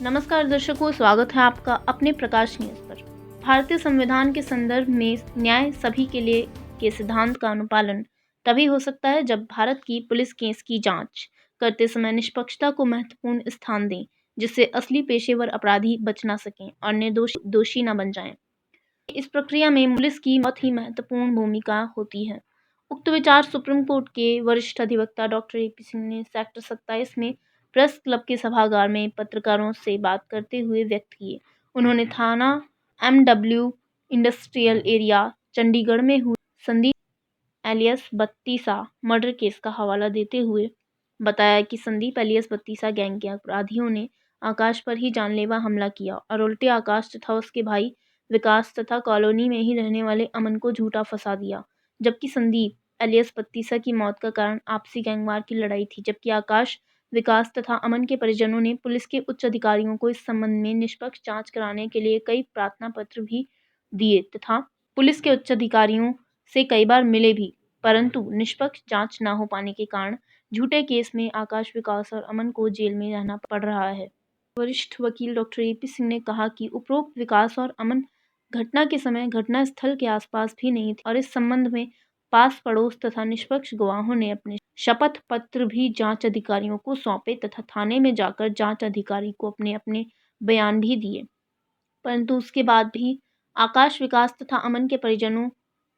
नमस्कार दर्शकों, स्वागत है आपका अपने प्रकाश न्यूज पर। भारतीय संविधान के संदर्भ में न्याय सभी के लिए के सिद्धांत का अनुपालन तभी हो सकता है जब भारत की पुलिस केस की जांच करते समय निष्पक्षता को महत्वपूर्ण स्थान दें, जिससे असली पेशेवर अपराधी बच ना सकें और निर्दोष दोषी न बन जाएं। इस प्रक्रिया में पुलिस की बहुत ही महत्वपूर्ण भूमिका होती है। उक्त विचार सुप्रीम कोर्ट के वरिष्ठ अधिवक्ता डॉक्टर ए.पी. सिंह ने सेक्टर 27 में प्रेस क्लब के सभागार में पत्रकारों से बात करते हुए व्यक्त किए। उन्होंने थाना एमडब्ल्यू इंडस्ट्रियल एरिया चंडीगढ़ में हुए Sandeep alias Battisa murder case का हवाला देते हुए बताया कि संदीप एलियस बत्तीसा गैंग के अपराधियों ने आकाश पर ही जानलेवा हमला किया और उल्टे आकाश तथा उसके भाई विकास तथा कॉलोनी में ही रहने वाले अमन को झूठा फंसा दिया। जबकि संदीप एलियस बत्तीसा की मौत का कारण आपसी गैंगवार की लड़ाई थी, जबकि आकाश, विकास तथा अमन के परिजनों ने पुलिस के उच्च अधिकारियों को इस संबंध में निष्पक्ष जांच कराने के लिए कई प्रार्थना पत्र भी दिए तथा पुलिस के उच्च अधिकारियों से कई बार मिले भी, परंतु निष्पक्ष जांच न हो पाने के कारण झूठे केस में आकाश, विकास और अमन को जेल में रहना पड़ रहा है। वरिष्ठ वकील डॉक्टर ए.पी. सिंह ने कहा कि उपरोक्त विकास और अमन घटना के समय घटना स्थल के आसपास भी नहीं थे और इस संबंध में पास पड़ोस तथा निष्पक्ष गवाहों ने अपने शपथ पत्र भी जांच अधिकारियों को सौंपे तथा थाने में जाकर जांच अधिकारी को अपने अपने बयान भी दिए, परंतु उसके बाद भी आकाश, विकास तथा अमन के परिजनों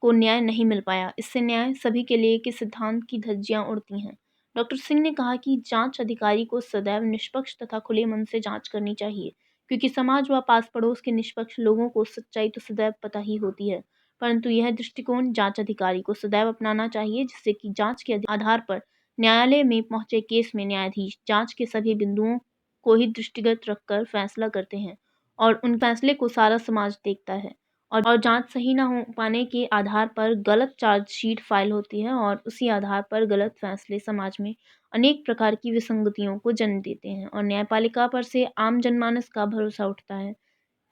को न्याय नहीं मिल पाया। इससे न्याय सभी के लिए के सिद्धांत की धज्जियां उड़ती हैं। डॉक्टर सिंह ने कहा कि जांच अधिकारी को सदैव निष्पक्ष तथा खुले मन से जांच करनी चाहिए, क्योंकि समाज व पास पड़ोस के निष्पक्ष लोगों को सच्चाई तो सदैव पता ही होती है, परंतु यह दृष्टिकोण जांच अधिकारी को सदैव अपनाना चाहिए, जिससे कि जांच के आधार पर न्यायालय में पहुंचे केस में न्यायाधीश जांच के सभी बिंदुओं को ही दृष्टिगत रखकर फैसला करते हैं और उन फैसले को सारा समाज देखता है और जांच सही न हो पाने के आधार पर गलत चार्जशीट फाइल होती है और उसी आधार पर गलत फैसले समाज में अनेक प्रकार की विसंगतियों को जन्म देते हैं और न्यायपालिका पर से आम जनमानस का भरोसा उठता है।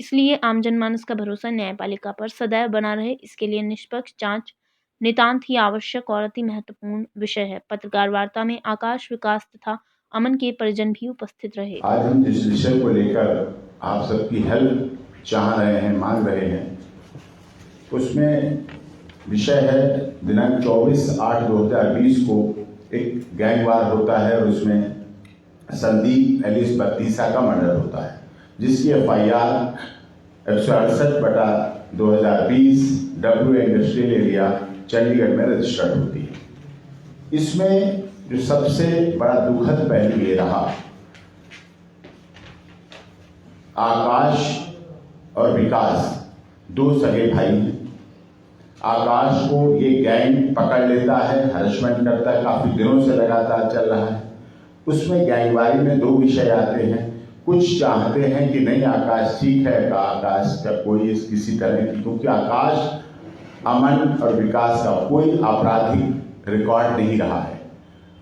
इसलिए आम जनमानस का भरोसा न्यायपालिका पर सदैव बना रहे, इसके लिए निष्पक्ष जांच नितांत ही आवश्यक और अति महत्वपूर्ण विषय है। पत्रकार वार्ता में आकाश, विकास तथा अमन के परिजन भी उपस्थित रहे। आज हम जिस विषय को लेकर आप सबकी हेल्प चाह रहे हैं, मांग रहे हैं, उसमें विषय है दिनांक 24/8/2020 को एक गैंगवार होता है और उसमें संदीप एलियस बत्तीसा का मर्डर होता है, जिसकी FIR 168/2020 W industrial area Chandigarh में रजिस्टर्ड होती है। इसमें जो सबसे बड़ा दुखद पहलू ये रहा, आकाश और विकास दो सगे भाई हैं। आकाश को ये गैंग पकड़ लेता है, हरेसमेंट करता है, काफी दिनों से लगातार चल रहा है। उसमें गैंगवारी में दो विषय आते हैं। कुछ चाहते हैं कि नहीं, आकाश ठीक है, आकाश का कोई किसी तरह की, क्योंकि आकाश, अमन और विकास का कोई आपराधिक रिकॉर्ड नहीं रहा है।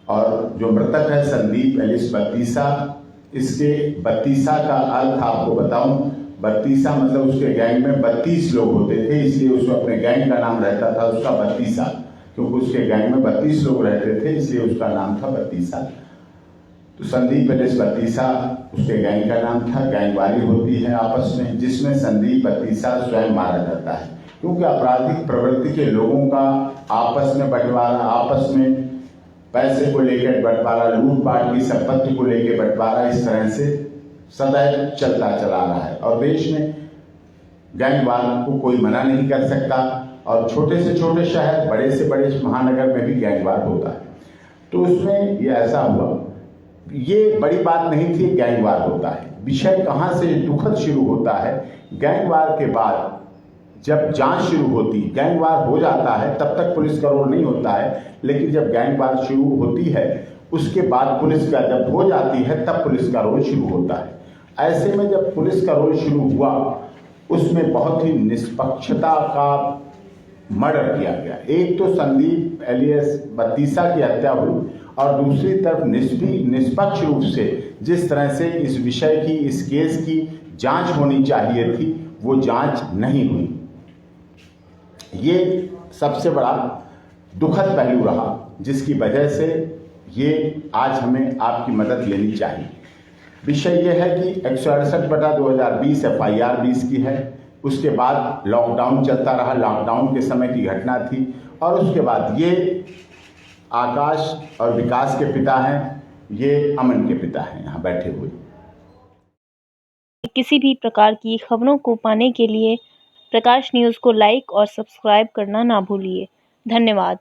और जो मृतक है संदीप एलियस बत्तीसा, इसके बत्तीसा का अर्थ आपको बताऊं, बत्तीसा मतलब उसके गैंग में 32 लोग होते थे, इसलिए उसको अपने गैंग का नाम रहता था उसका बत्तीसा, क्योंकि उसके गैंग में 32 लोग रहते थे, इसलिए उसका नाम था बत्तीसा। तो संदीप एलियस बत्तीसा उसके गैंग का नाम था। गैंगवारी होती है आपस में, जिसमें संदीप बत्तीसा स्वयं मारा जाता है, क्योंकि आपराधिक प्रवृत्ति के लोगों का आपस में बंटवारा, आपस में पैसे को लेकर बंटवारा, लूटपाट की संपत्ति को लेकर बंटवारा, इस तरह से सदैव चलता चला रहा है। और देश में गैंगवार को कोई मना नहीं कर सकता, और छोटे से छोटे शहर, बड़े से बड़े महानगर में भी गैंगवार होता है। तो उसमें ये ऐसा हुआ, ये बड़ी बात नहीं थी, गैंगवार होता है। विषय कहाँ से दुखद शुरू होता है, गैंगवार के बाद जब जांच शुरू होती, गैंगवार हो जाता है तब तक पुलिस का रोल नहीं होता है, लेकिन जब गैंगवार शुरू होती है उसके बाद पुलिस का जब हो जाती है तब पुलिस का रोल शुरू होता है। ऐसे में जब पुलिस का रोल शुरू हुआ, उसमें बहुत ही निष्पक्षता का मर्डर किया गया। एक तो संदीप एलियस बत्तीसा की हत्या हुई और दूसरी तरफ निष्पक्ष रूप से जिस तरह से इस विषय की, इस केस की जांच होनी चाहिए थी, वो जांच नहीं हुई। ये सबसे बड़ा दुखद पहलू रहा, जिसकी वजह से ये आज हमें आपकी मदद लेनी चाहिए। विषय यह है कि 168/2020 FIR 20 की है। उसके बाद लॉकडाउन चलता रहा, लॉकडाउन के समय की घटना थी। और उसके बाद ये आकाश और विकास के पिता हैं, ये अमन के पिता हैं यहाँ बैठे हुए। किसी भी प्रकार की खबरों को पाने के लिए प्रकाश न्यूज़ को लाइक और सब्सक्राइब करना ना भूलिए। धन्यवाद।